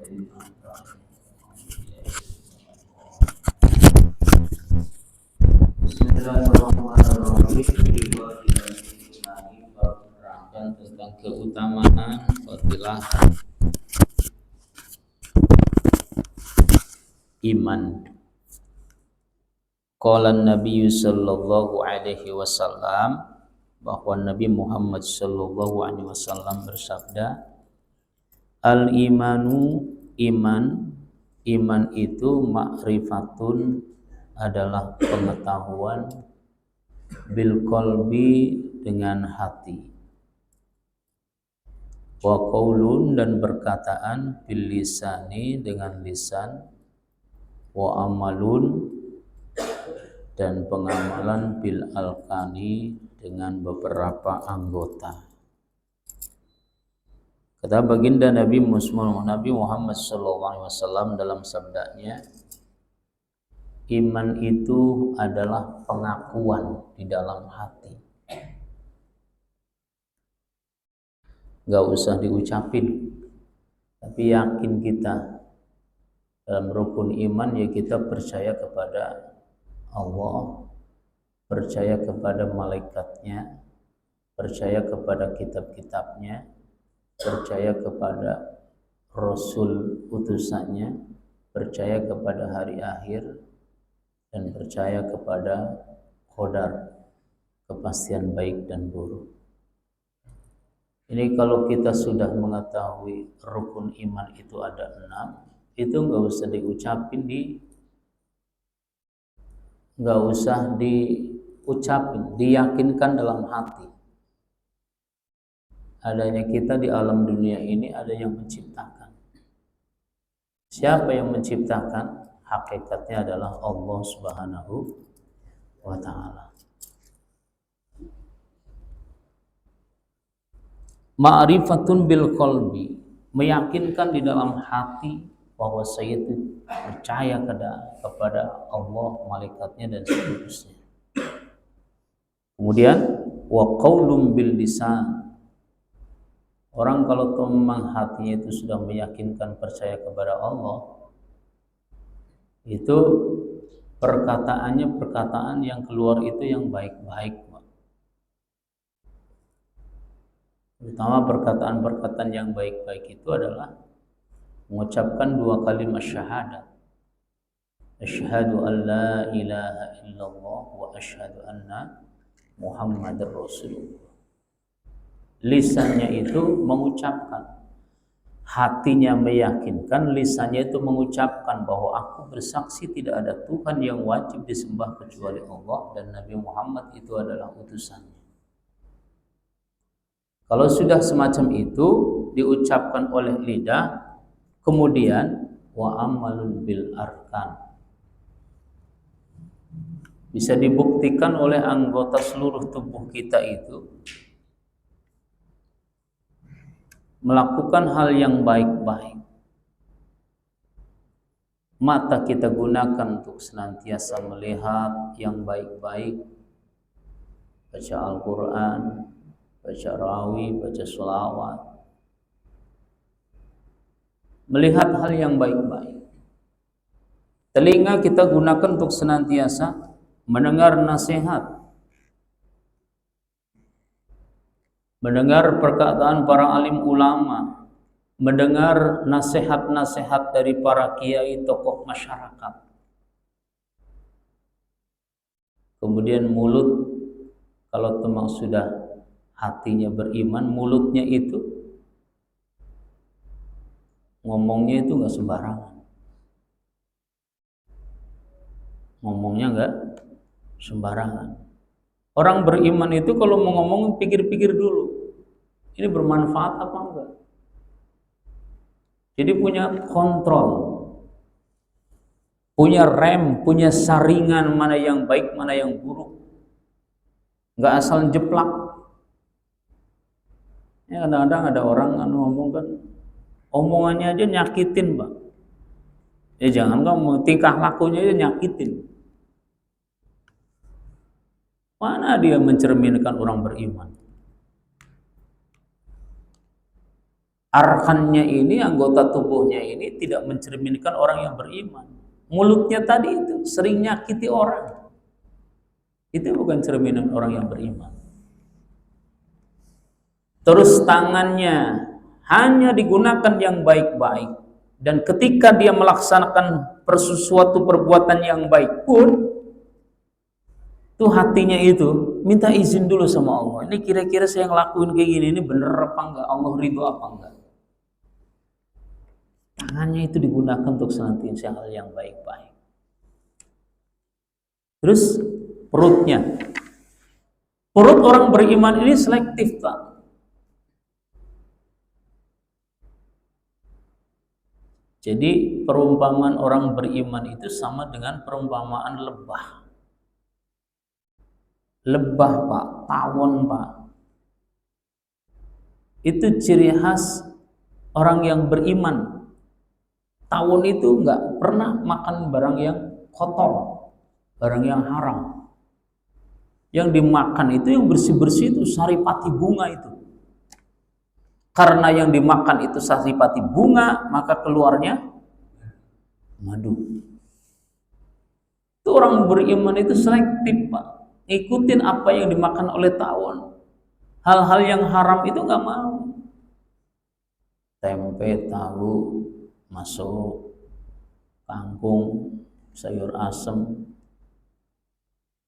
Bismillahirrahmanirrahim. Menerangkan tentang keutamaan fadilah iman. Qala Nabi sallallahu alaihi wasallam, bahwa Nabi Muhammad sallallahu alaihi wasallam bersabda, al-imanu iman itu ma'rifatun adalah pengetahuan, bil qalbi dengan hati, wa qaulun dan perkataan, bil lisani dengan lisan, wa amalun dan pengamalan, bil alkani dengan beberapa anggota. Kata baginda Nabi Muhammad SAW dalam sabdanya, iman itu adalah pengakuan di dalam hati. Gak usah diucapin, tapi yakin kita dalam rukun iman, ya kita percaya kepada Allah, percaya kepada malaikatnya, percaya kepada kitab-kitabnya, percaya kepada Rasul utusannya, percaya kepada hari akhir, dan percaya kepada qadar, kepastian baik dan buruk. Ini kalau kita sudah mengetahui rukun iman itu ada 6, itu nggak usah diucapin, diyakinkan dalam hati. Adanya kita di alam dunia ini ada yang menciptakan. Siapa yang menciptakan? Hakikatnya adalah Allah Subhanahu wa ta'ala. Ma'rifatun bil qalbi, meyakinkan di dalam hati bahwa saya itu percaya kepada Allah, malaikatnya dan seterusnya. Kemudian wa qaulun bil lisan, orang kalau memang hatinya itu sudah meyakinkan percaya kepada Allah, itu perkataannya perkataan yang keluar itu yang baik-baik. Terutama perkataan-perkataan yang baik-baik itu adalah mengucapkan 2 kalimat syahadat. Asyhadu an la ilaha illallah wa asyhadu anna Muhammadar Rasulullah. Lisannya itu mengucapkan, hatinya meyakinkan, lisannya itu mengucapkan bahwa aku bersaksi tidak ada Tuhan yang wajib disembah kecuali Allah dan Nabi Muhammad itu adalah utusannya. Kalau sudah semacam itu diucapkan oleh lidah, kemudian wa amalun bil arkan, bisa dibuktikan oleh anggota seluruh tubuh kita itu melakukan hal yang baik-baik. Mata kita gunakan untuk senantiasa melihat yang baik-baik, baca Al-Quran, baca rawi, baca sholawat, melihat hal yang baik-baik. Telinga kita gunakan untuk senantiasa mendengar nasihat, mendengar perkataan para alim ulama, mendengar nasihat-nasihat dari para kiai tokoh masyarakat. Kemudian mulut, kalau memang sudah hatinya beriman, mulutnya itu ngomongnya itu nggak sembarangan. Ngomongnya nggak sembarangan. Orang beriman itu kalau mau ngomong pikir-pikir dulu, ini bermanfaat apa enggak. Jadi punya kontrol, punya rem, punya saringan mana yang baik, mana yang buruk. Nggak asal jeplak. Ya, kadang-kadang ada orang ngomong kan, omongannya aja nyakitin, Pak. Ya jangan kamu tingkah lakunya aja nyakitin. Mana dia mencerminkan orang beriman? arkannya ini, anggota tubuhnya ini tidak mencerminkan orang yang beriman. Mulutnya tadi itu sering nyakiti orang, itu bukan cerminan orang yang beriman. Terus tangannya hanya digunakan yang baik-baik, dan ketika dia melaksanakan suatu perbuatan yang baik pun, tuh hatinya itu minta izin dulu sama Allah. Ini kira-kira saya ngelakuin kayak gini, ini bener apa enggak? Allah ridho apa enggak? Tangannya itu digunakan untuk senantiasa hal yang baik-baik. Terus perutnya. Perut orang beriman ini selektif, Pak. Jadi perumpamaan orang beriman itu sama dengan perumpamaan lebah. Lebah, Pak, tawon, Pak. Itu ciri khas orang yang beriman. Tawon itu nggak pernah makan barang yang kotor, barang yang haram. Yang dimakan itu yang bersih-bersih itu saripati bunga itu. Karena yang dimakan itu saripati bunga, maka keluarnya madu. Itu orang beriman itu selektif, Pak. Ikutin apa yang dimakan oleh tawon. Hal-hal yang haram itu nggak mau. Tempe, tahu masuk, kangkung, sayur asem,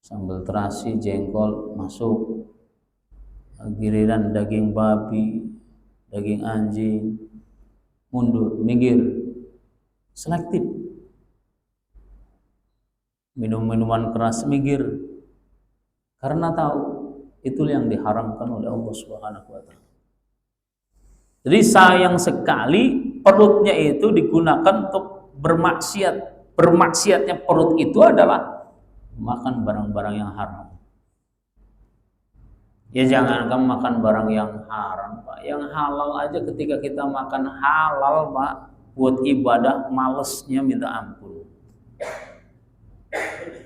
sambal terasi, jengkol masuk. Giliran daging babi, daging anjing, mundur, minggir. Selektif. Minum-minuman keras, minggir. Karena tahu itu yang diharamkan oleh Allah Subhanahu wa taala. Jadi sayang sekali perutnya itu digunakan untuk bermaksiat. Bermaksiatnya perut itu adalah makan barang-barang yang haram. Ya jangankan makan barang yang haram, Pak. Yang halal aja ketika kita makan halal, Pak, buat ibadah malesnya minta ampun.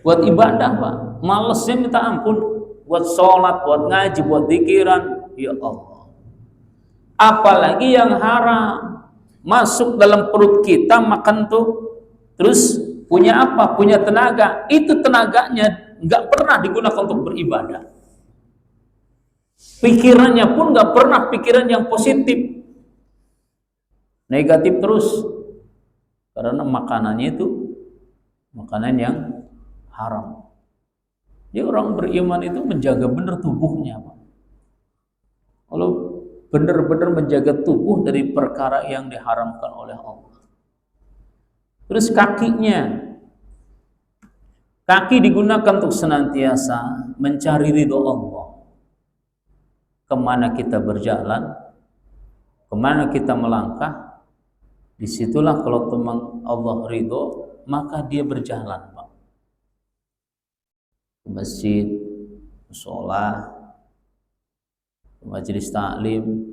Buat ibadah, Pak, malesnya minta ampun. Buat sholat, buat ngaji, buat zikiran, ya Allah. Apalagi yang haram masuk dalam perut kita, makan tuh, terus punya apa? Punya tenaga. Itu tenaganya nggak pernah digunakan untuk beribadah. Pikirannya pun nggak pernah pikiran yang positif, negatif terus, karena makanannya itu makanan yang haram. Jadi orang beriman itu menjaga benar tubuhnya, Pak. Kalau benar-benar menjaga tubuh dari perkara yang diharamkan oleh Allah. Terus kakinya, kaki digunakan untuk senantiasa mencari ridho Allah. Kemana kita berjalan, kemana kita melangkah, disitulah kalau teman Allah ridho, maka dia berjalan, Pak. Ke masjid, ke sholat, ke majelis taklim,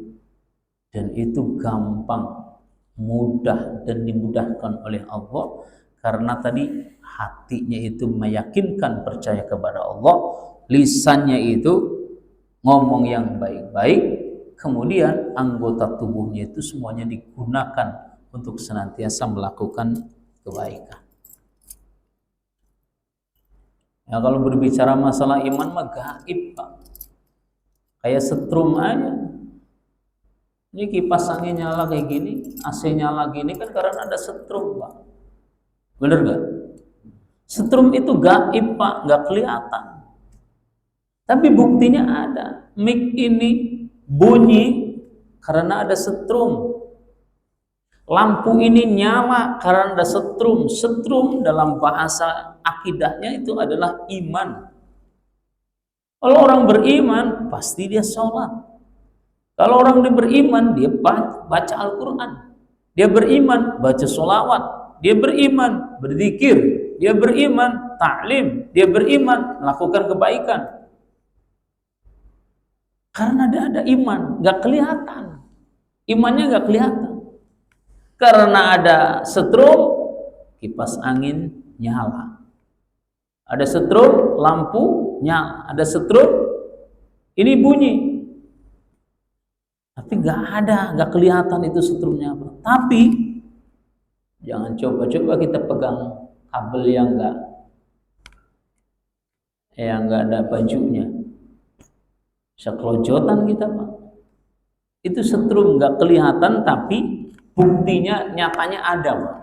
dan itu gampang, mudah, dan dimudahkan oleh Allah, karena tadi hatinya itu meyakinkan percaya kepada Allah, lisannya itu ngomong yang baik-baik, kemudian anggota tubuhnya itu semuanya digunakan untuk senantiasa melakukan kebaikan. Ya, kalau berbicara masalah iman mah gaib, Pak. Kayak setrum aja. Ini kipas angin nyala kayak gini, AC nyala gini kan karena ada setrum, Pak. Bener gak? Setrum itu gaib, Pak, gak kelihatan. Tapi buktinya ada. Mic ini bunyi karena ada setrum. Lampu ini nyala karena ada setrum. Setrum dalam bahasa akidahnya itu adalah iman. Kalau orang beriman, pasti dia sholat. Kalau orang beriman, dia baca Al-Quran. Dia beriman, baca sholawat. Dia beriman, berzikir. Dia beriman, ta'lim. Dia beriman, melakukan kebaikan. Karena ada iman, gak kelihatan. Imannya gak kelihatan. Karena ada setrum, kipas angin nyala. Ada setrum, lampu nyala. Ada setrum, ini bunyi. Tapi nggak kelihatan itu setrumnya apa. Tapi jangan coba-coba kita pegang kabel yang nggak ada bajunya. Sekelojotan kita, Pak. Itu setrum nggak kelihatan, tapi buktinya nyatanya ada, Pak.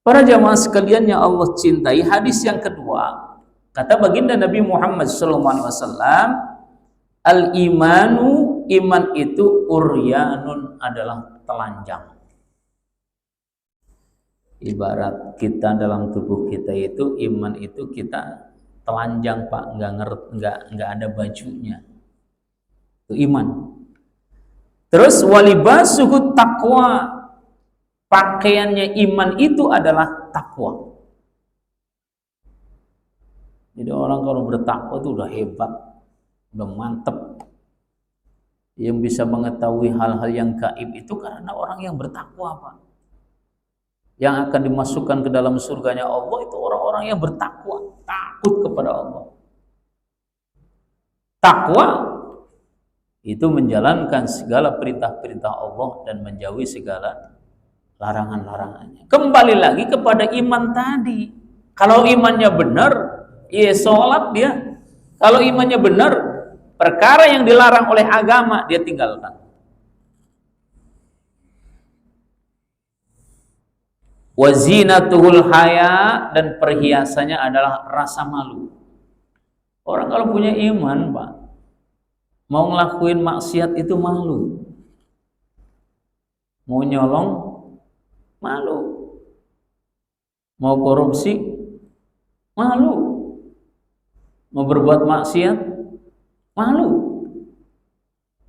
Para jamaah sekalian yang Allah cintai, hadis yang kedua, kata baginda Nabi Muhammad SAW, al-imanu, iman itu uryanun, adalah telanjang. Ibarat kita dalam tubuh kita itu, iman itu kita telanjang, Pak, nggak ada bajunya. Itu iman. Terus walibasuhu taqwa, pakaiannya iman itu adalah takwa. Jadi orang kalau bertakwa itu udah hebat, udah mantep. Yang bisa mengetahui hal-hal yang gaib itu karena orang yang bertakwa, Pak. Yang akan dimasukkan ke dalam surganya Allah itu orang-orang yang bertakwa, takut kepada Allah. Takwa itu menjalankan segala perintah-perintah Allah dan menjauhi segala larangan-larangannya. Kembali lagi kepada iman tadi. Kalau imannya benar, ya sholat dia. Kalau imannya benar, perkara yang dilarang oleh agama dia tinggalkan. Wazinatuhul haya, dan perhiasannya adalah rasa malu. Orang kalau punya iman, Pak, mau ngelakuin maksiat itu malu. Mau nyolong, malu. Mau korupsi, malu. Mau berbuat maksiat, malu.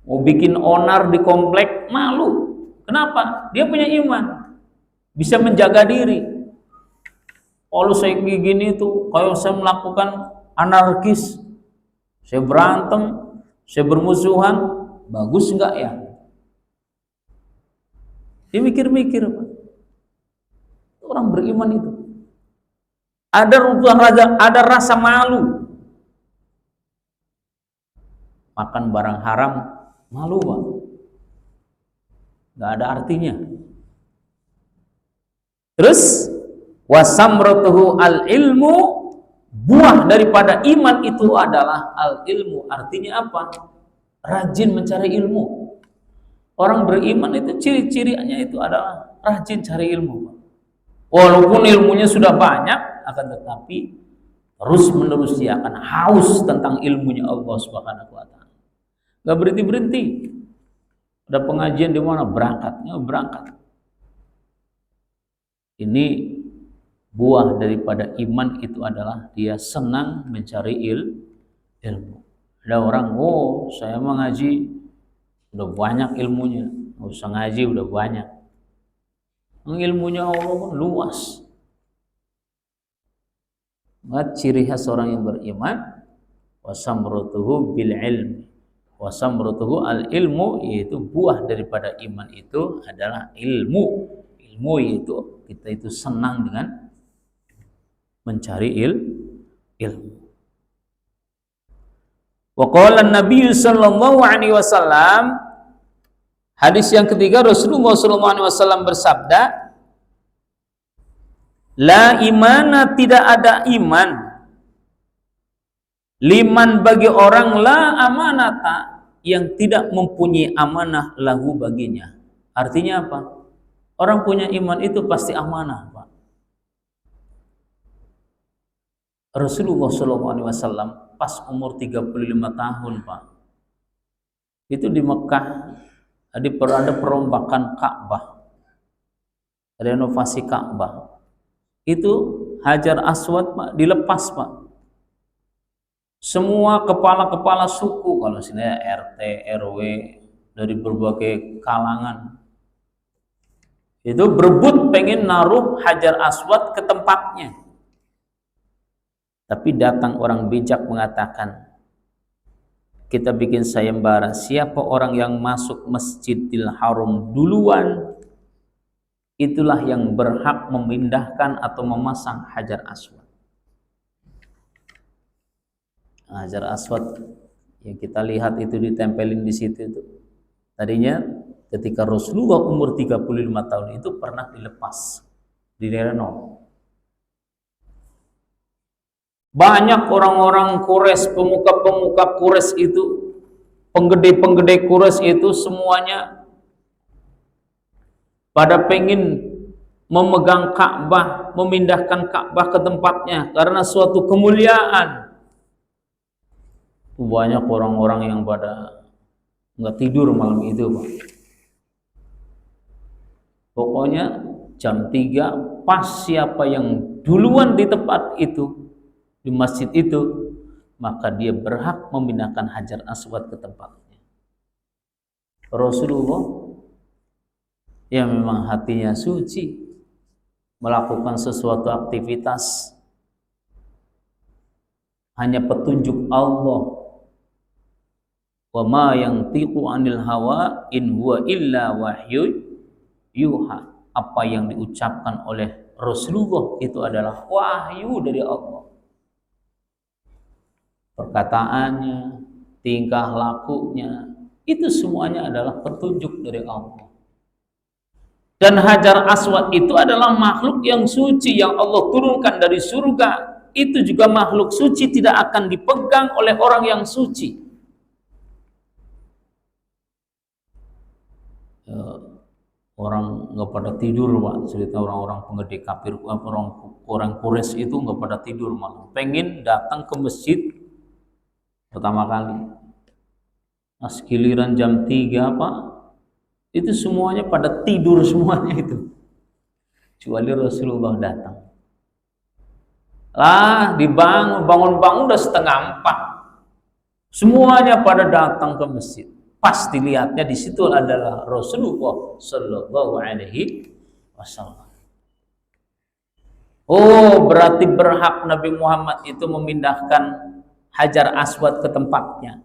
Mau bikin onar di komplek, malu. Kenapa? Dia punya iman, bisa menjaga diri. Kalau saya kayak gini tuh, kalau saya melakukan anarkis, saya berantem, saya bermusuhan, bagus enggak ya? Dia mikir-mikir, Pak. Orang beriman itu ada rasa malu. Makan barang haram, malu, Pak. Nggak ada artinya. Terus wasamratuhu al-ilmu, buah daripada iman itu adalah al-ilmu. Artinya apa? Rajin mencari ilmu. Orang beriman itu ciri-cirinya itu adalah rajin cari ilmu, Pak. Walaupun ilmunya sudah banyak, akan tetapi terus-menerus dia akan haus tentang ilmunya Allah Subhanahu wa taala. Enggak berhenti-berhenti. Ada pengajian di mana berangkat. Ini buah daripada iman itu adalah dia senang mencari ilmu. Ada orang, oh saya mengaji udah banyak ilmunya, nggak usah ngaji udah banyak. Ilmunya Allah pun luas. Maka ciri khas orang yang beriman, wasamrutuhu bil ilmi, wasamrutuhu al ilmu, yaitu buah daripada iman itu adalah ilmu. Ilmu yaitu kita itu senang dengan mencari ilmu. Wa qala an-nabiy sallallahu alaihi wasallam, hadis yang ketiga, Rasulullah sallallahu alaihi wasallam bersabda, la imana, tidak ada iman, liman, bagi orang, la amanata, yang tidak mempunyai amanah, lahu, baginya. Artinya apa? Orang punya iman itu pasti amanah, Pak. Rasulullah SAW pas umur 35 tahun, Pak, itu di Mekah ada perombakan Ka'bah, renovasi Ka'bah. Itu Hajar Aswad, Pak, dilepas, Pak. Semua kepala-kepala suku, kalau sini RT, RW, dari berbagai kalangan, itu berebut pengen naruh Hajar Aswad ke tempatnya. Tapi datang orang bijak mengatakan, kita bikin sayembara, siapa orang yang masuk Masjidil Haram duluan, itulah yang berhak memindahkan atau memasang Hajar Aswad. Hajar Aswad Yang kita lihat itu ditempelin di situ itu. Tadinya ketika Rasulullah umur 35 tahun itu pernah dilepas, direnov. Banyak orang-orang Quraisy, pemuka-pemuka Quraisy itu, penggede-penggede Quraisy itu semuanya pada pengen memegang Ka'bah, memindahkan Ka'bah ke tempatnya karena suatu kemuliaan. Banyak orang-orang yang pada nggak tidur malam itu, Pak. Pokoknya jam 3 pas siapa yang duluan di tempat itu, di masjid itu, maka dia berhak memindahkan Hajar Aswad ke tempatnya. Rasulullah yang memang hatinya suci, melakukan sesuatu aktivitas hanya petunjuk Allah. Wa ma yantiqu 'anil hawa in huwa illa wahyu yuha. Apa yang diucapkan oleh Rasulullah itu adalah wahyu dari Allah. Perkataannya, tingkah lakunya, itu semuanya adalah petunjuk dari Allah. Dan Hajar Aswad itu adalah makhluk yang suci yang Allah turunkan dari surga. Itu juga makhluk suci, tidak akan dipegang oleh orang yang suci. Orang nggak pada tidur, Pak. Cerita orang-orang penggede kafir, orang Quraisy itu nggak pada tidur malam. Pengen datang ke masjid pertama kali. Pas giliran jam 3, Pak, itu semuanya pada tidur semuanya itu. Kecuali Rasulullah datang. Lah, bangun-bangun udah 3:30. Semuanya pada datang ke masjid. Pas dilihatnya di situ adalah Rasulullah Sallallahu Alaihi Wasallam. Oh, berarti berhak Nabi Muhammad itu memindahkan Hajar Aswad ke tempatnya.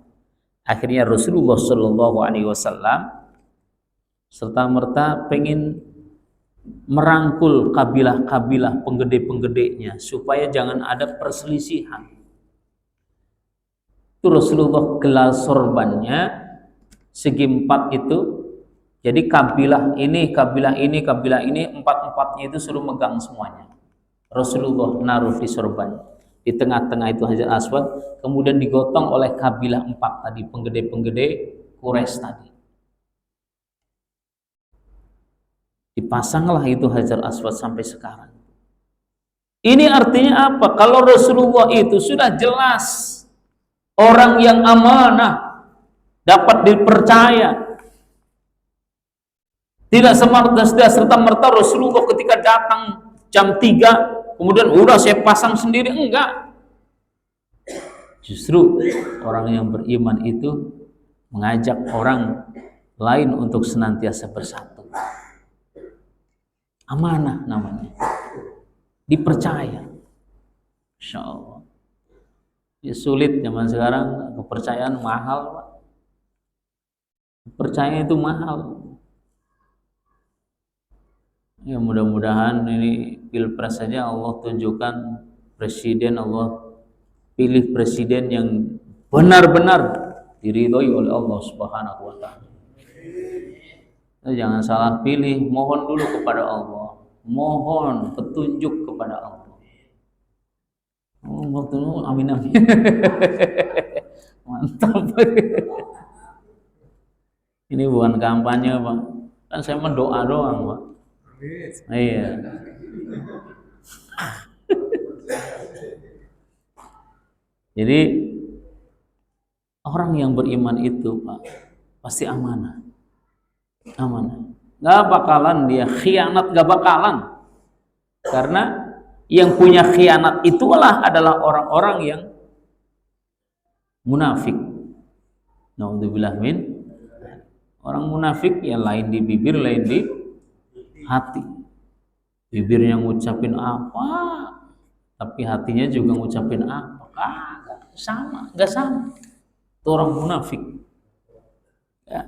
Akhirnya Rasulullah Sallallahu Alaihi Wasallam serta merta pengen merangkul kabilah-kabilah penggede-penggedenya supaya jangan ada perselisihan. Itu Rasulullah gelar sorbannya segi 4 itu. Jadi kabilah ini, empat-empatnya itu suruh megang semuanya. Rasulullah naruh di sorban. Di tengah-tengah itu Hajar Aswad, kemudian digotong oleh kabilah 4 tadi, penggede-penggede Quraisy tadi. Dipasanglah itu Hajar Aswad sampai sekarang. Ini artinya apa? Kalau Rasulullah itu sudah jelas orang yang amanah, dapat dipercaya. Tidak serta-merta Rasulullah ketika datang jam 3 kemudian udah saya pasang sendiri, enggak. Justru orang yang beriman itu mengajak orang lain untuk senantiasa bersatu. Amanah namanya, dipercaya. Insya Allah. Ya, sulit zaman sekarang, kepercayaan mahal, Pak. Percaya itu mahal. Ya, mudah-mudahan ini pilpres saja Allah tunjukkan presiden, Allah pilih presiden yang benar-benar diridhoi oleh Allah Subhanahu wa taala. Jangan salah pilih, mohon dulu kepada Allah. Mohon petunjuk kepada Allah. Oh, amin amin. Mantap. Ini bukan kampanye, Pak. Kan saya mendoa doang, Pak. Iya. Jadi orang yang beriman itu, Pak, pasti amanah. Amanah. Gak bakalan dia khianat, gak bakalan. Karena yang punya khianat itulah adalah orang-orang yang munafik. Naudzubillah min. Orang munafik yang lain di bibir, lain di hati. Bibirnya ngucapin apa, tapi hatinya juga ngucapin apa. Gak sama. Itu orang munafik. Ya.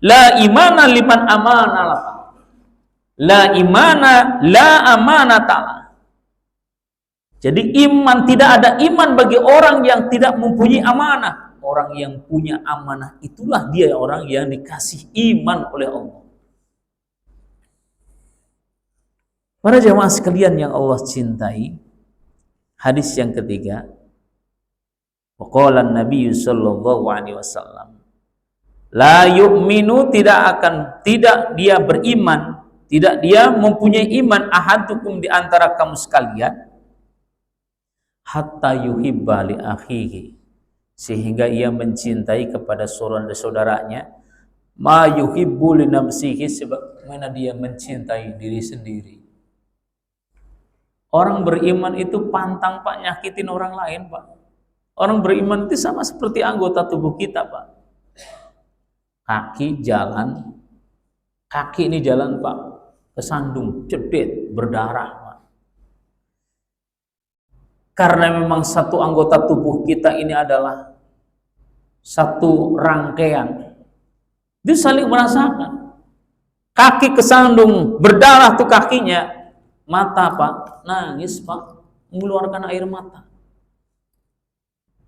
La imana liman amana lah. La imana la amanata. Jadi iman, tidak ada iman bagi orang yang tidak mempunyai amanah. orang yang punya amanah itulah dia orang yang dikasih iman oleh Allah. Para jamaah sekalian yang Allah cintai, hadis yang ketiga, waqala Nabi sallallahu alaihi wasallam, la yu'minu, tidak dia beriman, tidak dia mempunyai iman ahadukum di antara kamu sekalian, hatta yuhibba li akhihi, sehingga ia mencintai kepada saudaranya ma yuhibbu li nafsihi, sebagaimana dia mencintai diri sendiri. Orang beriman itu pantang Pak nyakitin orang lain Pak. Orang beriman itu sama seperti anggota tubuh kita Pak. Kaki jalan, kaki ini jalan Pak, kesandung, cedet, berdarah Pak. Karena memang satu anggota tubuh kita ini adalah satu rangkaian, dia saling merasakan. Kaki kesandung, berdarah tuh kakinya. Mata Pak, nangis Pak, mengeluarkan air mata.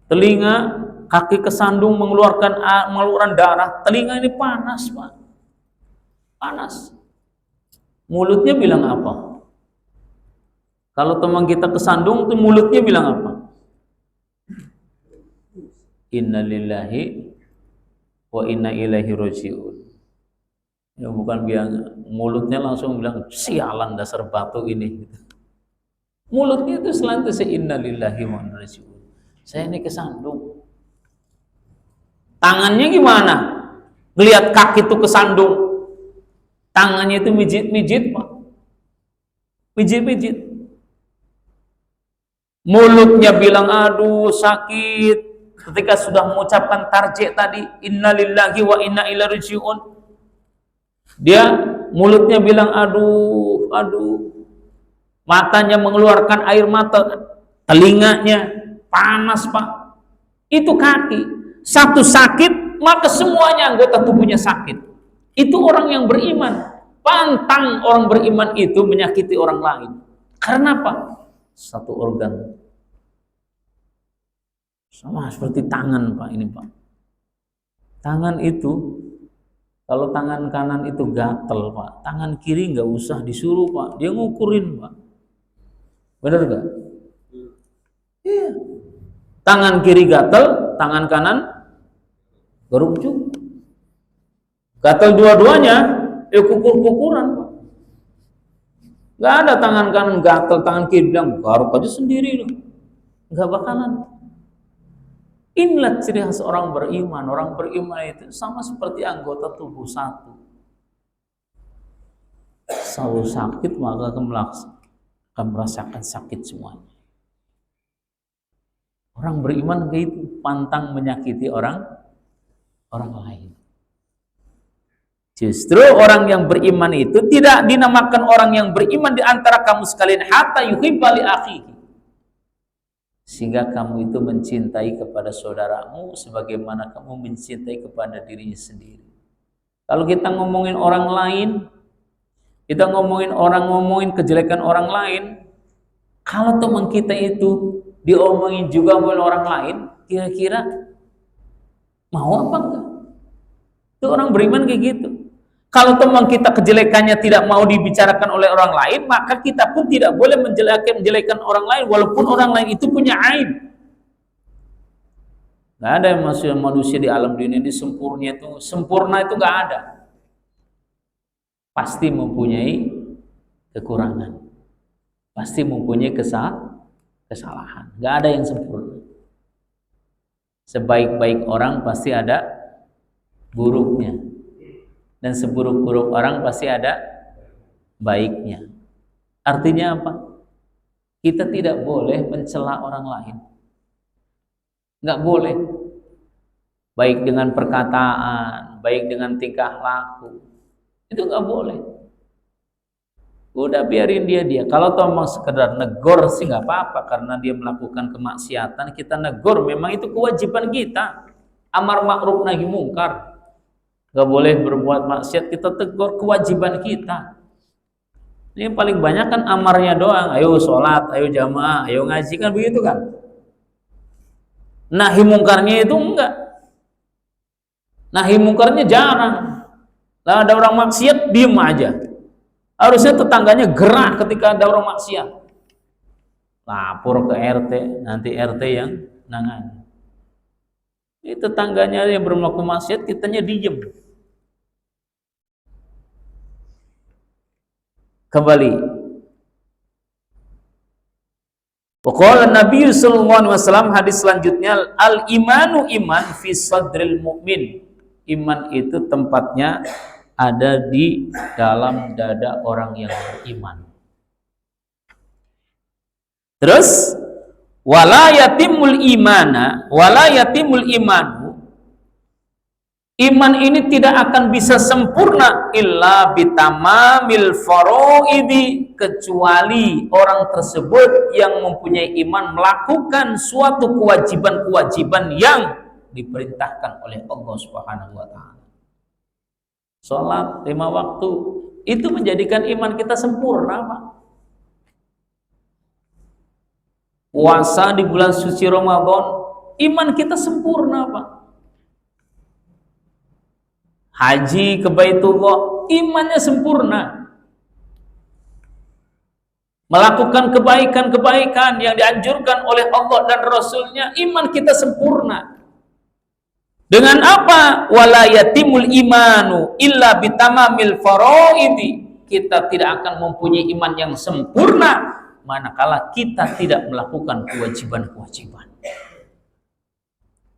Telinga, kaki kesandung mengeluarkan darah. Telinga ini panas Pak, panas. Mulutnya bilang apa? Kalau teman kita kesandung tuh mulutnya bilang apa? Inna lillahi wa inna ilaihi raji'un. Ya bukan bilang, mulutnya langsung bilang sialan dasar batu ini. Mulutnya itu selalu inna lillahi wa inna ilaihi raji'un. Saya ini kesandung. Tangannya gimana? Melihat kaki itu kesandung. Tangannya itu mijit-mijit Pak. Mijit-mijit. Mulutnya bilang aduh sakit. Ketika sudah mengucapkan tarjih tadi, inna lillahi wa inna ilaihi raji'un, dia mulutnya bilang aduh, aduh. Matanya mengeluarkan air mata, telinganya panas Pak. Itu kaki. Satu sakit, maka semuanya anggota tubuhnya sakit. Itu orang yang beriman. Pantang orang beriman itu menyakiti orang lain. Karena apa? Satu organ. Sama seperti tangan Pak ini Pak. Tangan itu, kalau tangan kanan itu gatel Pak, tangan kiri nggak usah disuruh Pak, dia ngukurin Pak. Benar nggak? Iya. Tangan kiri gatel, tangan kanan gerujuk. Gatel dua-duanya, kukur-kukuran Pak. Nggak ada tangan kanan gatel, tangan kiri bilang garuk aja sendiri loh. Nggak bakalan. Inilah ciri khas orang beriman. Orang beriman itu sama seperti anggota tubuh satu. Selalu sakit maka akan merasakan sakit semuanya. Orang beriman kayak itu, pantang menyakiti orang lain. Justru orang yang beriman itu tidak dinamakan orang yang beriman di antara kamu sekalian, hatta yuhibba li akhihi, sehingga kamu itu mencintai kepada saudaramu sebagaimana kamu mencintai kepada dirinya sendiri. Kalau kita ngomongin orang lain, kita ngomongin kejelekan orang lain, kalau teman kita itu diomongin juga oleh orang lain, kira-kira mau apa enggak? Itu orang beriman kayak gitu. Kalau teman kita kejelekannya tidak mau dibicarakan oleh orang lain, maka kita pun tidak boleh menjelekan orang lain walaupun orang lain itu punya aib. Nggak ada yang manusia di alam dunia ini sempurna itu nggak ada. Pasti mempunyai kekurangan, pasti mempunyai kesalahan. Nggak ada yang sempurna. Sebaik-baik orang pasti ada buruknya. Dan seburuk-buruk orang pasti ada baiknya. Artinya apa? Kita tidak boleh mencela orang lain. Nggak boleh. Baik dengan perkataan, baik dengan tingkah laku. Itu nggak boleh. Udah biarin dia. Kalau toh mau sekedar negor sih nggak apa-apa, karena dia melakukan kemaksiatan, kita negor. Memang itu kewajiban kita. Amar ma'ruf nahi mungkar. Gak boleh berbuat maksiat, kita tegur, kewajiban kita. Ini paling banyak kan amarnya doang, ayo sholat, ayo jamaah, ayo ngaji, kan begitu kan. Nahi mungkarnya itu enggak. Nahi mungkarnya jarang. Lah ada orang maksiat diem aja. Harusnya tetangganya gerak ketika ada orang maksiat. Lapor ke RT, nanti RT yang nangani. Ini tetangganya yang bermelakukan maksiat, kitanya diem. Kembali. Waqala Nabi sallallahu alaihi wasallam, hadis selanjutnya, al imanu iman fi sadril mu'min. Iman itu tempatnya ada di dalam dada orang yang beriman. Terus wala yatimul imanu, iman ini tidak akan bisa sempurna illa bitamamil faraidi, kecuali orang tersebut yang mempunyai iman melakukan suatu kewajiban-kewajiban yang diperintahkan oleh Allah Subhanahu wa taala. Salat 5 waktu itu menjadikan iman kita sempurna, Pak. Puasa di bulan suci Ramadan, iman kita sempurna, Pak. Haji ke Baitullah, imannya sempurna. Melakukan kebaikan-kebaikan yang dianjurkan oleh Allah dan Rasulnya, iman kita sempurna. Dengan apa? Wala yatimul imanu illa bitamamil faraidi. Kita tidak akan mempunyai iman yang sempurna manakala kita tidak melakukan kewajiban-kewajiban.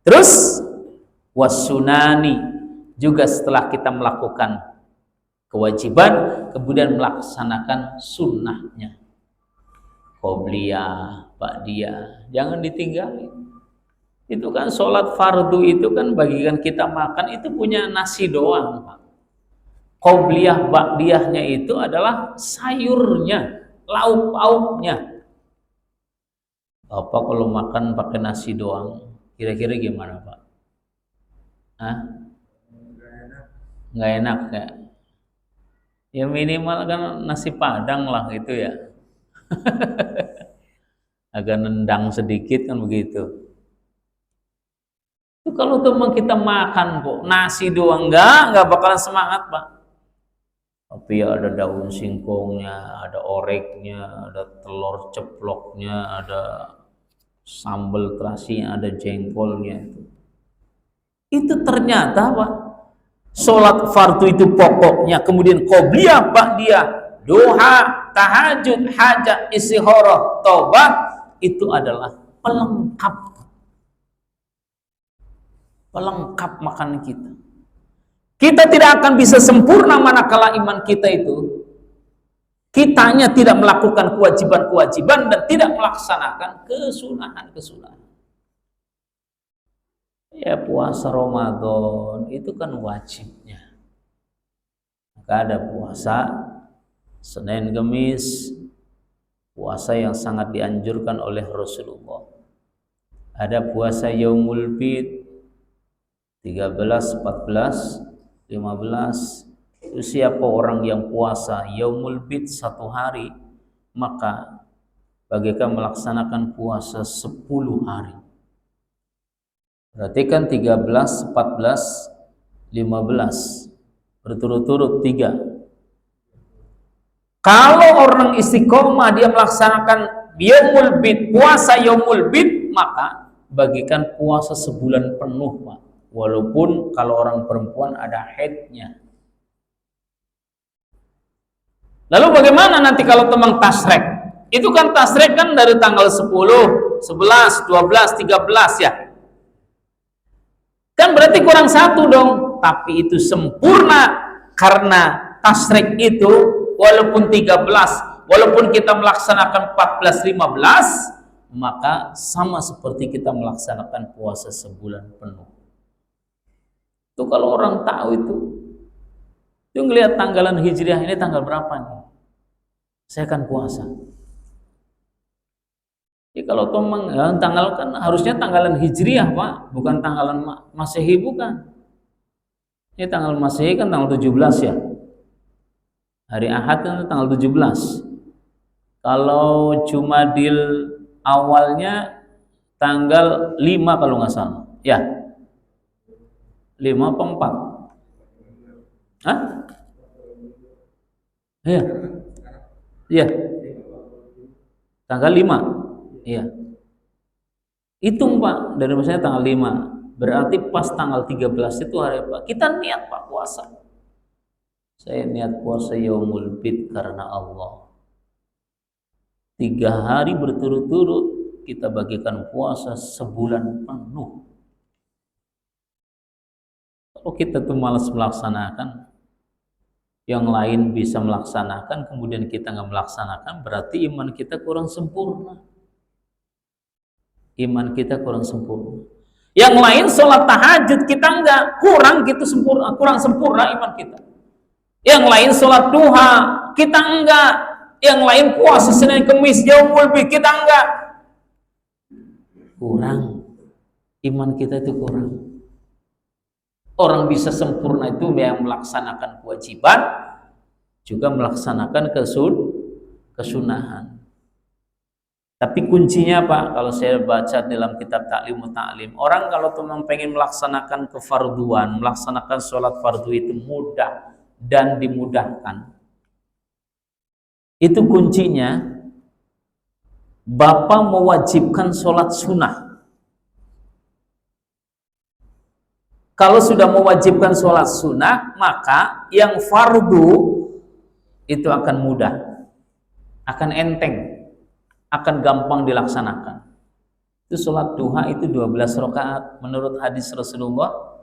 Terus wasunani, juga setelah kita melakukan kewajiban kemudian melaksanakan sunnahnya. Qobliyah, ba'diyah, jangan ditinggalin. Itu kan sholat fardu itu kan bagikan kita makan itu punya nasi doang, Pak. Qobliyah, ba'diyahnya itu adalah sayurnya, lauk-pauknya. Bapak kalau makan pakai nasi doang, kira-kira gimana, Pak? Hah? Nggak enak ya? Ya minimal kan nasi padang lah gitu ya. Agak nendang sedikit kan begitu. Itu kalau teman kita makan kok nasi doang nggak bakalan semangat, Pak. Tapi ya ada daun singkongnya, ada oreknya, ada telur ceploknya, ada sambal terasinya, ada jengkolnya. Itu ternyata, Pak, sholat fardu itu pokoknya, kemudian qobliyah, ba'diyah, duha, tahajud, hajat, istikharah, taubat, itu adalah pelengkap makanan kita. Kita tidak akan bisa sempurna manakala iman kita itu kitanya tidak melakukan kewajiban-kewajiban dan tidak melaksanakan kesunahan-kesunahan. Ya puasa Ramadan itu kan wajibnya. Maka ada puasa Senin Kamis, puasa yang sangat dianjurkan oleh Rasulullah. Ada puasa Yaumul Bid 13, 14, 15. Itu siapa orang yang puasa Yaumul Bid 1 hari, maka bagaikan melaksanakan puasa 10 hari. Berarti kan 13, 14, 15 berturut-turut 3. Kalau orang istiqomah dia melaksanakan Yaumul Bid, puasa Yaumul Bid, maka bagikan puasa sebulan penuh, Pak. Walaupun kalau orang perempuan ada haidnya. Lalu bagaimana nanti kalau teman tasrek? Itu kan tasrek kan dari tanggal 10, 11, 12, 13 ya. Kan berarti kurang 1 dong. Tapi itu sempurna karena tasrek itu walaupun 13, walaupun kita melaksanakan 14, 15, maka sama seperti kita melaksanakan puasa sebulan penuh. Itu kalau orang tahu itu ngelihat tanggalan Hijriah ini tanggal berapa nih? Saya akan puasa. Jadi kalau tomang ya, tanggal kan harusnya tanggalan Hijriah, Pak, bukan tanggalan Masehi, bukan. Ini tanggal Masehi kan tanggal 17 ya. Hari Ahad kan tanggal 17. Kalau Jumadil awalnya tanggal 5 kalau nggak salah. Ya. 5 apa 4? Hah? Iya. Iya. Tanggal 5. Iya. Hitung Pak, dari misalnya tanggal 5. Berarti pas tanggal 13 itu hari apa? Kita niat Pak puasa. Saya niat puasa Yaumul Bid karena Allah. 3 hari berturut-turut kita bagikan puasa sebulan penuh. Kalau kita tuh malas melaksanakan, yang lain bisa melaksanakan, kemudian kita nggak melaksanakan, berarti iman kita kurang sempurna. Iman kita kurang sempurna. Yang lain sholat tahajud, kita enggak, kurang gitu sempurna, kurang sempurna iman kita. Yang lain sholat duha, kita enggak. Yang lain puasa Senin Kemis Yaumul Bid, kita enggak. Kurang. Iman kita itu kurang. Orang bisa sempurna itu yang melaksanakan kewajiban, juga melaksanakan kesunahan. Tapi kuncinya Pak, kalau saya baca dalam kitab Ta'limut Ta'lim, orang kalau memang pengen melaksanakan kefarduan, melaksanakan sholat fardu itu mudah dan dimudahkan. Itu kuncinya, Bapak mewajibkan sholat sunnah. Kalau sudah mewajibkan sholat sunnah, maka yang fardu itu akan mudah, akan enteng, akan gampang dilaksanakan. Itu sholat duha itu 12 rakaat. Menurut hadis Rasulullah,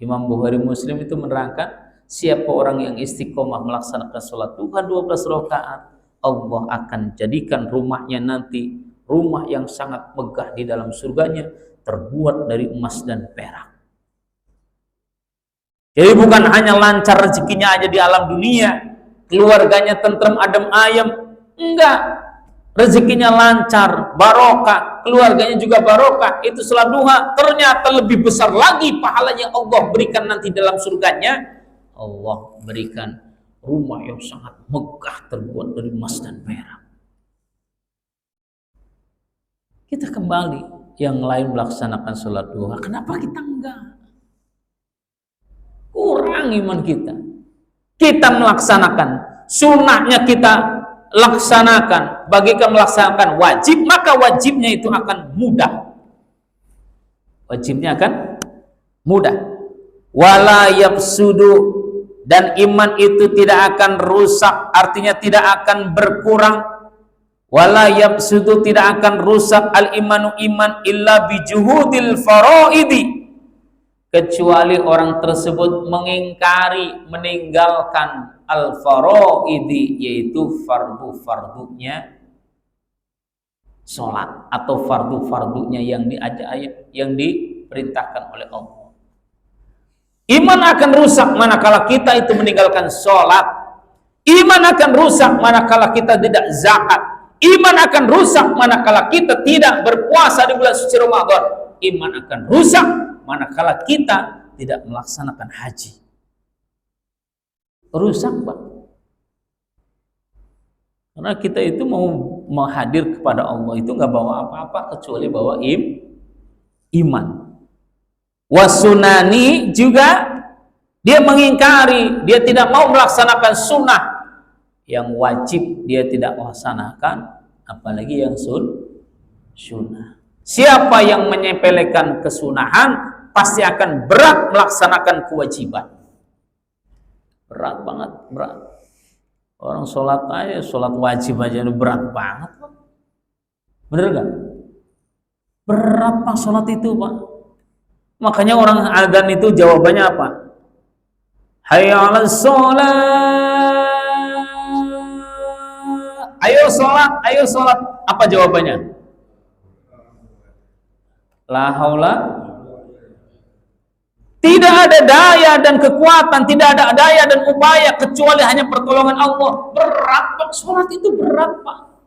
Imam Bukhari Muslim itu menerangkan, siapa orang yang istiqomah melaksanakan sholat duha 12 rakaat, Allah akan jadikan rumahnya nanti rumah yang sangat megah di dalam surganya, terbuat dari emas dan perak. Jadi bukan hanya lancar rezekinya aja di alam dunia, keluarganya tentrem adem ayem, enggak. Rezekinya lancar, barokah, keluarganya juga barokah. Itu sholat duha, ternyata lebih besar lagi pahalanya Allah berikan nanti dalam surganya. Allah berikan rumah yang sangat megah terbuat dari emas dan perak. Kita kembali, yang lain melaksanakan sholat duha, kenapa kita enggak? Kurang iman kita. Kita melaksanakan sunnahnya, kita laksanakan, bagikan melaksanakan wajib, maka wajibnya itu akan mudah. Wajibnya akan mudah. Wala yafsudu, dan iman itu tidak akan rusak, artinya tidak akan berkurang. Wala yafsudu, tidak akan rusak al-imanu iman illa bijuhudil faraidi, kecuali orang tersebut mengingkari, meninggalkan al-faraidi, yaitu fardu-fardunya sholat atau fardu-fardunya yang diperintahkan oleh Allah. Iman akan rusak manakala kita itu meninggalkan sholat. Iman akan rusak manakala kita tidak zakat. Iman akan rusak manakala kita tidak berpuasa di bulan suci Ramadan. Iman akan rusak manakala kita tidak melaksanakan haji. Rusak Pak. Karena kita itu mau menghadir kepada Allah itu nggak bawa apa-apa kecuali bawa iman. Wasunani juga dia mengingkari, dia tidak mau melaksanakan sunnah. Yang wajib dia tidak melaksanakan, apalagi yang sunnah. Siapa yang menyepelekan kesunahan pasti akan berat melaksanakan kewajiban. Berat banget, berat. Orang sholat aja, sholat wajib aja berat banget Pak. Bener gak? Berat Pak sholat itu Pak. Makanya orang adzan itu jawabannya apa? Hayya 'alas sholat. Ayo sholat, ayo sholat. Apa jawabannya? La haula. Tidak ada daya dan kekuatan, tidak ada daya dan upaya kecuali hanya pertolongan Allah. Berat Pak, sholat itu berat Pak.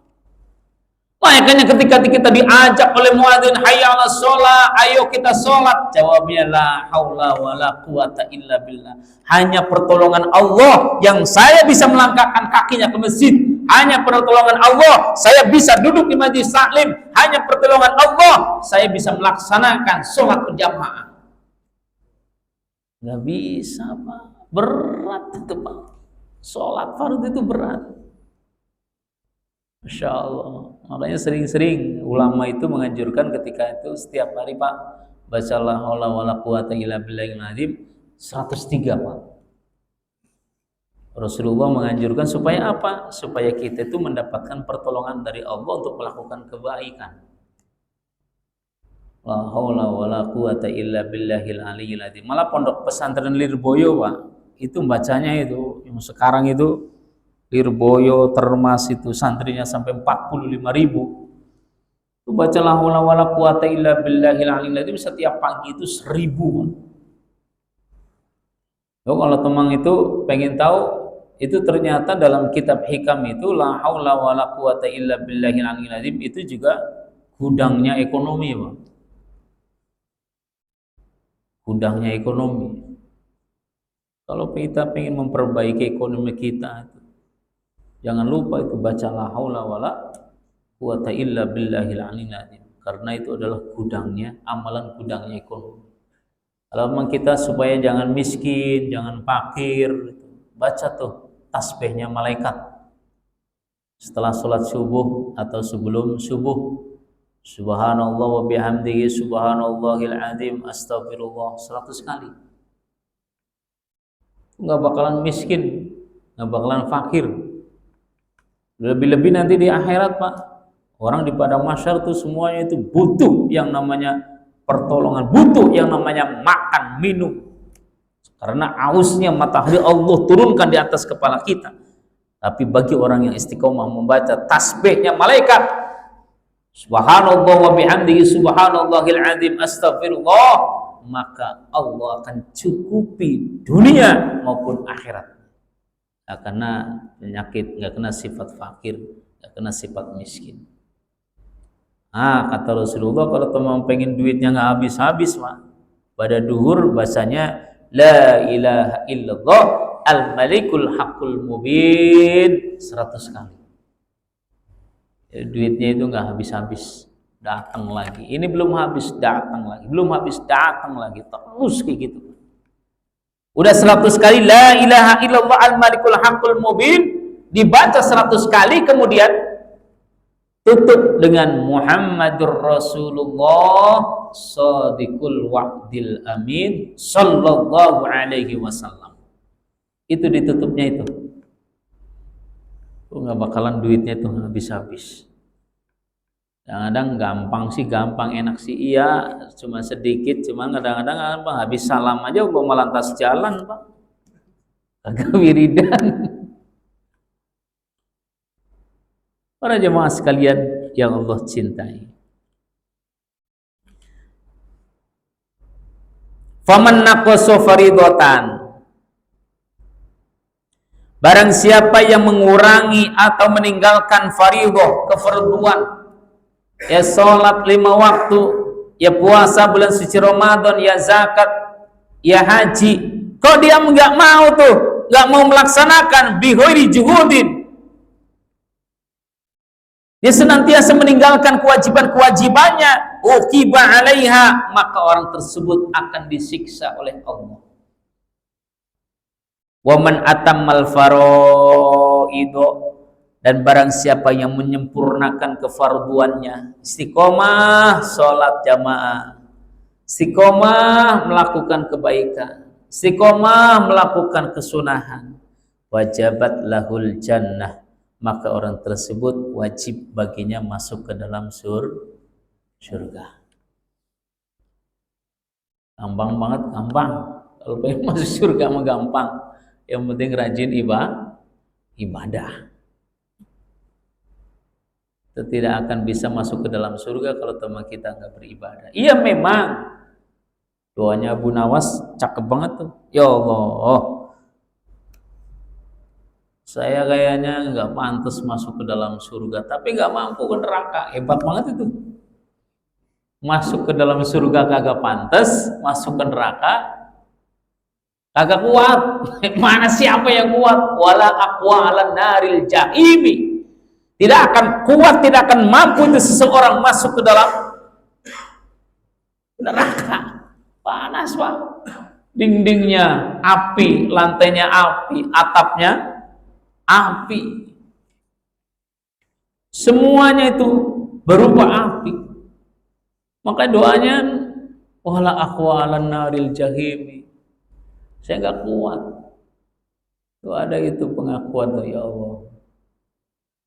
Makanya ketika kita diajak oleh muadzin hayya 'alas sholat, ayo kita sholat, jawabnya la haula wala quwata illa billah. Hanya pertolongan Allah yang saya bisa melangkahkan kakinya ke masjid. Hanya pertolongan Allah saya bisa duduk di majelis taklim. Hanya pertolongan Allah saya bisa melaksanakan sholat berjamaah. Nggak bisa Pak, berat itu Pak. Sholat fardu itu berat. Masya Allah. Makanya sering-sering ulama itu menganjurkan ketika itu setiap hari Pak, bacalah haula wala quwata illa billahil azim 103 Pak. Rasulullah menganjurkan supaya apa? Supaya kita itu mendapatkan pertolongan dari Allah untuk melakukan kebaikan. La haula wala quwata illa billahil aliyil azim. Malah pondok pesantren Lirboyo Pak, itu bacanya itu yang sekarang itu Lirboyo Termas itu santrinya sampai 45.000. Itu baca la haula wala quwata illa billahil aliyil azim setiap pagi itu 1.000. Loh, kalau teman itu pengen tahu, itu ternyata dalam kitab hikam itu la haula wala quwata illa billahil aliyil azim itu juga gudangnya ekonomi Pak. Gudangnya ekonomi. Kalau kita pengen memperbaiki ekonomi kita, jangan lupa itu baca la haula wala quwata illa billahil aliyil azim, karena itu adalah gudangnya amalan, gudangnya ekonomi. Kalau memang kita supaya jangan miskin, jangan fakir, baca tuh tasbihnya malaikat setelah sholat subuh atau sebelum subuh. Subhanallah wa bihamdihi subhanallahil azim astagfirullah 100 kali. Nggak bakalan miskin, nggak bakalan fakir. Lebih-lebih nanti di akhirat Pak, orang di padang mahsyar tuh semuanya itu butuh yang namanya pertolongan, butuh yang namanya makan, minum. Karena ausnya matahari Allah turunkan di atas kepala kita. Tapi bagi orang yang istiqomah membaca tasbihnya malaikat Subhanallah wa bihamdihi subhanallahil azim astagfirullah, maka Allah akan cukupi dunia maupun akhirat. Gak kena penyakit, gak kena sifat fakir, gak kena sifat miskin. Kata Rasulullah, kalau teman pengen duitnya gak habis-habis Pak, pada duhur bacanya la ilaha illallah al-malikul haqqul mubin 100 kali. Duitnya itu nggak habis-habis, datang lagi. Ini belum habis, datang lagi. Belum habis, datang lagi. Terus kayak gitu. Udah 100 kali la ilaha illallah al-malikul haqqul mubin, dibaca 100 kali, kemudian tutup dengan Muhammadur Rasulullah shadiqul wa'dil amin sallallahu alaihi wasallam. Itu ditutupnya itu. Nggak bakalan duitnya itu habis-habis. Kadang-kadang gampang sih, gampang, enak sih, iya, cuma sedikit, cuma kadang-kadang apa, habis salam aja mau melantas jalan Pak, agak wiridan. Para jemaah sekalian yang Allah cintai, faman naqasa faridatan, barang siapa yang mengurangi atau meninggalkan fardhu, kefarduan, ya sholat 5 waktu, ya puasa bulan suci Ramadan, ya zakat, ya haji, kok dia nggak mau tuh, nggak mau melaksanakan bighairi juhudin, dia senantiasa meninggalkan kewajiban-kewajibannya, uqiba alaiha, maka orang tersebut akan disiksa oleh Allah. Waman atammal faraido, dan barang siapa yang menyempurnakan kefarduannya, istiqomah sholat jamaah, istiqomah melakukan kebaikan, istiqomah melakukan kesunahan, wajabat lahul jannah, maka orang tersebut wajib baginya masuk ke dalam surga. Gampang banget, gampang. Kalau pengen masuk surga mah gampang. Yang penting rajin ibadah. Kita tidak akan bisa masuk ke dalam surga kalau teman kita nggak beribadah. Iya memang doanya Abu Nawas cakep banget tuh. Ya Allah, saya kayaknya nggak pantas masuk ke dalam surga, tapi nggak mampu ke neraka. Hebat banget itu. Masuk ke dalam surga kagak pantas, masuk ke neraka kagak kuat. Mana siapa yang kuat? Wala aqwa 'alan naril jahimi. Tidak akan kuat, tidak akan mampu itu seseorang masuk ke dalam neraka. Panas, Pak. dindingnya api, lantainya api, atapnya api. Semuanya itu berupa api. Maka doanya, wala aqwa 'alan naril jahimi. Saya enggak kuat. Tuh ada itu pengakuan tuh, ya Allah.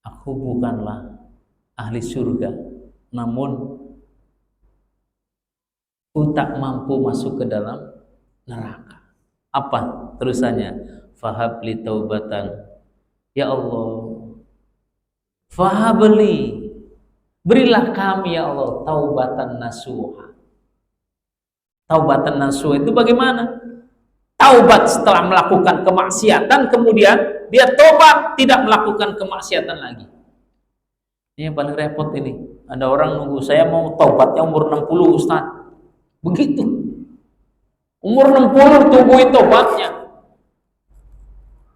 Aku bukanlah ahli surga, namun aku tak mampu masuk ke dalam neraka. Apa terusannya? Fahabli taubatan. Ya Allah, fahabli, berilah kami ya Allah taubatan nasuha. Taubatan nasuha itu bagaimana? Taubat setelah melakukan kemaksiatan, kemudian dia tobat tidak melakukan kemaksiatan lagi. Ini yang paling repot ini. Ada orang nunggu, saya mau taubatnya umur 60 Ustaz. Begitu. Umur 60 tungguin tobatnya.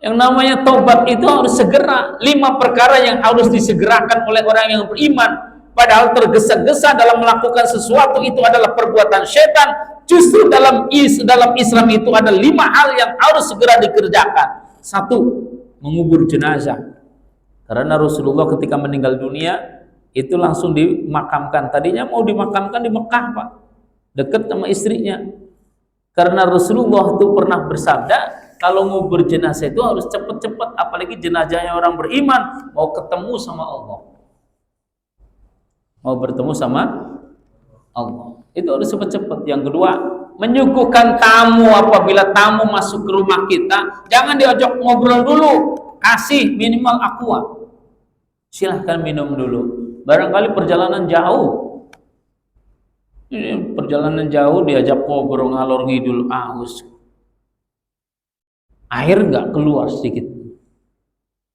Yang namanya taubat itu harus segera. 5 perkara yang harus disegerakan oleh orang yang beriman. Padahal tergesa-gesa dalam melakukan sesuatu itu adalah perbuatan setan. Justru dalam Islam itu ada 5 hal yang harus segera dikerjakan. 1, mengubur jenazah. Karena Rasulullah ketika meninggal dunia itu langsung dimakamkan. Tadinya mau dimakamkan di Mekah, Pak, dekat sama istrinya. Karena Rasulullah itu pernah bersabda, kalau ngubur jenazah itu harus cepat-cepat, apalagi jenazahnya orang beriman mau ketemu sama Allah, mau bertemu sama Allah, itu harus cepat-cepat. Yang kedua, menyuguhkan tamu. Apabila tamu masuk ke rumah kita, jangan diajak ngobrol dulu, kasih minimal aqua, silahkan minum dulu. Barangkali perjalanan jauh, ini perjalanan jauh diajak ngobrol ngalor ngidul, aus, air nggak keluar sedikit.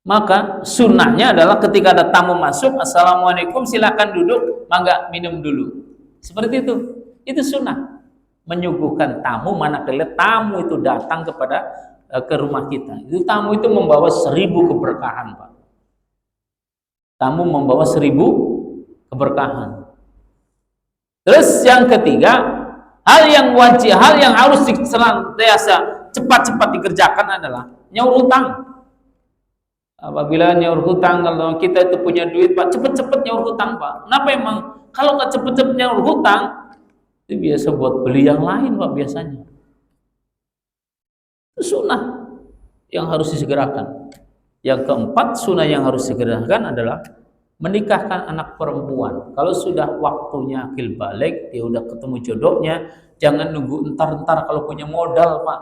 Maka sunnahnya adalah ketika ada tamu masuk, assalamualaikum, silakan duduk, mangga minum dulu. Seperti itu. Itu sunnah. Menyuguhkan tamu manakala tamu itu datang ke rumah kita. Itu tamu itu membawa 1000 keberkahan, Pak. Tamu membawa 1000 keberkahan. Terus yang ketiga, hal yang wajib, hal yang harus senantiasa cepat-cepat dikerjakan adalah nyaur hutang. Apabila nyaur hutang, kalau kita itu punya duit, Pak, cepet-cepet nyaur hutang, Pak. Kenapa emang? Kalau nggak cepet-cepet nyaur hutang, itu biasa buat beli yang lain, Pak, biasanya. Itu sunnah yang harus disegerakan. Yang keempat, sunnah yang harus disegerakan adalah menikahkan anak perempuan. Kalau sudah waktunya akil balik, dia udah ketemu jodohnya, jangan nunggu entar-entar kalau punya modal, Pak.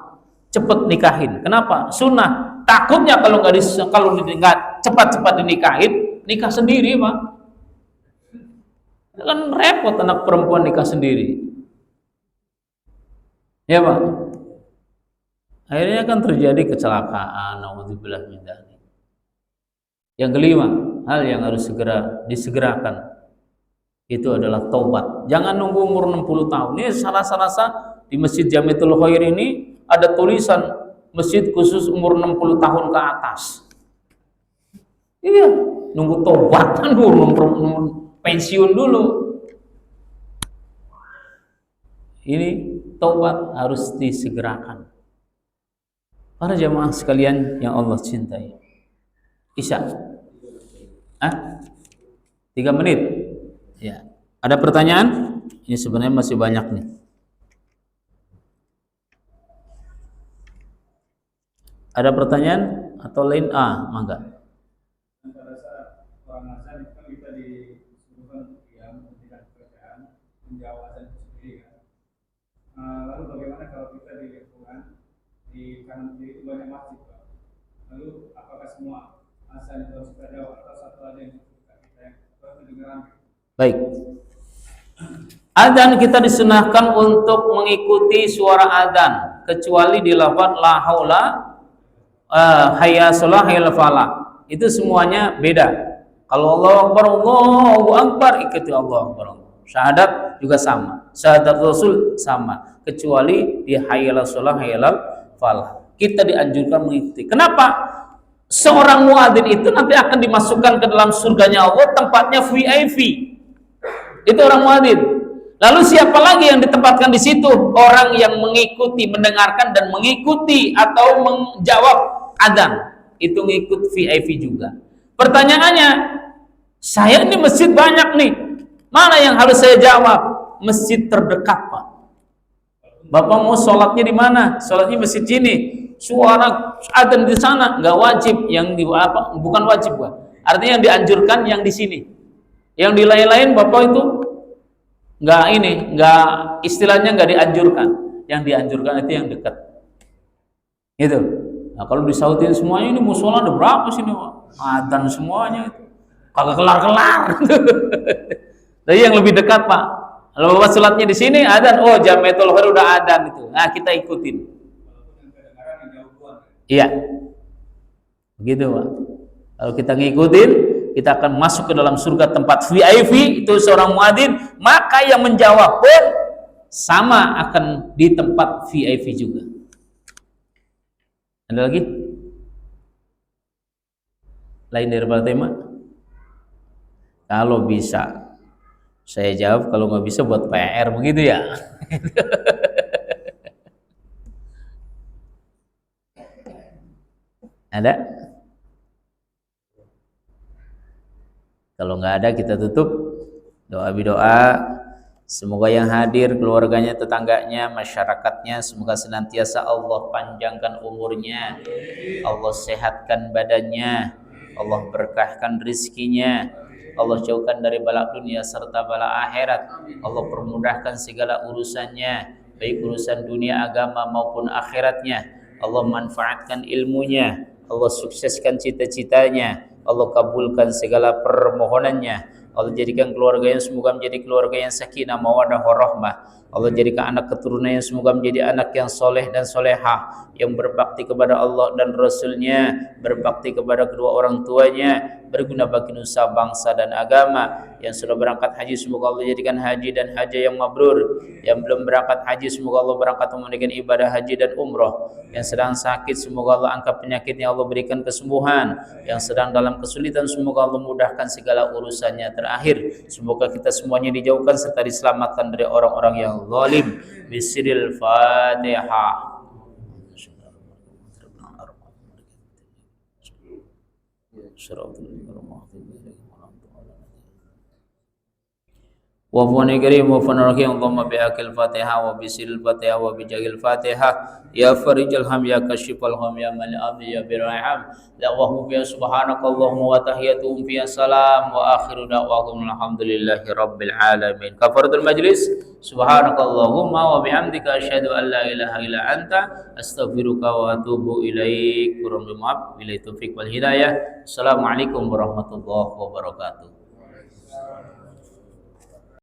Cepet nikahin. Kenapa? Sunnah. Takutnya kalau nggak cepat-cepat dinikahin, nikah sendiri, Pak. Kan repot anak perempuan nikah sendiri. Ya, Pak. Akhirnya kan terjadi kecelakaan, naudzubillah min dzalik. Yang kelima, hal yang harus segera disegerakan itu adalah taubat. Jangan nunggu umur 60 tahun. Ini salah-salahsa di Masjid Jamiatul Khair ini ada tulisan masjid khusus umur 60 tahun ke atas. Iya, nunggu taubatan dulu, nunggu pensiun dulu. Ini taubat harus disegerakan. Para jamaah sekalian yang Allah cintai. Isya. 3 menit. Ya. Ada pertanyaan? Ini sebenarnya masih banyak nih. Ada pertanyaan atau lain? Mangga. Pada saat orang azan itu kan kita disuruhkan untuk diam, menghentikan pekerjaan, menjawab azan itu sendiri kan. Lalu bagaimana kalau kita di lingkungan di kanan kiri itu banyak masjid, Pak? Lalu apakah semua azan itu harus kita jawab atau satu ada yang kita yang harus mendengar? Baik. Adzan kita disunahkan untuk mengikuti suara adzan kecuali di lafaz la haula hayya shalah hayya falah. Itu semuanya beda. Kalau Allahu Akbar ikuti Allahu Akbar. Syahadat juga sama. Syahadat Rasul sama. Kecuali di hayya shalah hayya falah. Kita dianjurkan mengikuti. Kenapa? Seorang muadzin itu nanti akan dimasukkan ke dalam surganya Allah, tempatnya VIP. Itu orang muadzin. Lalu siapa lagi yang ditempatkan di situ? Orang yang mengikuti, mendengarkan dan mengikuti atau menjawab adzan. Itu ngikut VIP juga. Pertanyaannya, saya ini masjid banyak nih. Mana yang harus saya jawab? Masjid terdekat, Pak. Bapak mau sholatnya di mana? Sholatnya masjid sini. Suara adzan di sana nggak wajib. Yang di apa? Bukan wajib, Pak. Artinya yang dianjurkan yang di sini. Yang di lain-lain Bapak itu nggak istilahnya nggak dianjurkan. Yang dianjurkan itu yang dekat. Gitu. Nah, kalau disautin semuanya ini musola ada berapa sih nih? Adzan semuanya itu. Kagak kelar-kelar. Tapi yang lebih dekat, Pak. Kalau Bapak sholatnya di sini adzan, oh Jamiatul Khair udah adzan itu. Nah, kita ikutin. Iya. Begitu, Pak. Kalau kita ngikutin, kita akan masuk ke dalam surga tempat VIP, itu seorang muadzin, maka yang menjawab pun sama akan di tempat VIP juga. Ada lagi? Lain daripada tema? Kalau bisa saya jawab, kalau nggak bisa buat PR begitu ya. Ada? Kalau nggak ada kita tutup. Doa. Semoga yang hadir, keluarganya, tetangganya, masyarakatnya, semoga senantiasa Allah panjangkan umurnya, Allah sehatkan badannya, Allah berkahkan rizkinya, Allah jauhkan dari bala dunia serta bala akhirat, Allah permudahkan segala urusannya, baik urusan dunia, agama maupun akhiratnya, Allah manfaatkan ilmunya, Allah sukseskan cita-citanya, Allah kabulkan segala permohonannya, Allah jadikan keluarganya semoga menjadi keluarga yang sakinah mawaddah warahmah. Allah jadikan anak keturunannya semoga menjadi anak yang soleh dan solehah, yang berbakti kepada Allah dan Rasulnya, berbakti kepada kedua orang tuanya, berguna bagi nusa bangsa dan agama. Yang sudah berangkat haji semoga Allah jadikan haji dan haji yang mabrur. Yang belum berangkat haji semoga Allah berangkat menunaikan ibadah haji dan umroh. Yang sedang sakit semoga Allah angkat penyakitnya, Allah berikan kesembuhan. Yang sedang dalam kesulitan semoga Allah mudahkan segala urusannya. Terakhir semoga kita semuanya dijauhkan serta diselamatkan dari orang-orang yang zalim. Bismillahil Fatihah. Wa fani karim wa fani rahim Allahumma bi'akil Fatihah wa bisil Fatihah wa bijagil Fatihah ya farijal ham ya kashifal ham ya mali abdi ya biraham da'wahum fiya subhanakallahumma wa tahiyyatuhum fiya salam wa akhiru da'wahum alhamdulillahi rabbil alamin. Kafaratul majlis. Subhanakallahumma wa bihamdika asyhadu an la ilaha illa anta astaghfiruka wa atubu ilaik. Kurang maaf, billahi taufik wal hidayah. Assalamualaikum warahmatullahi wabarakatuh.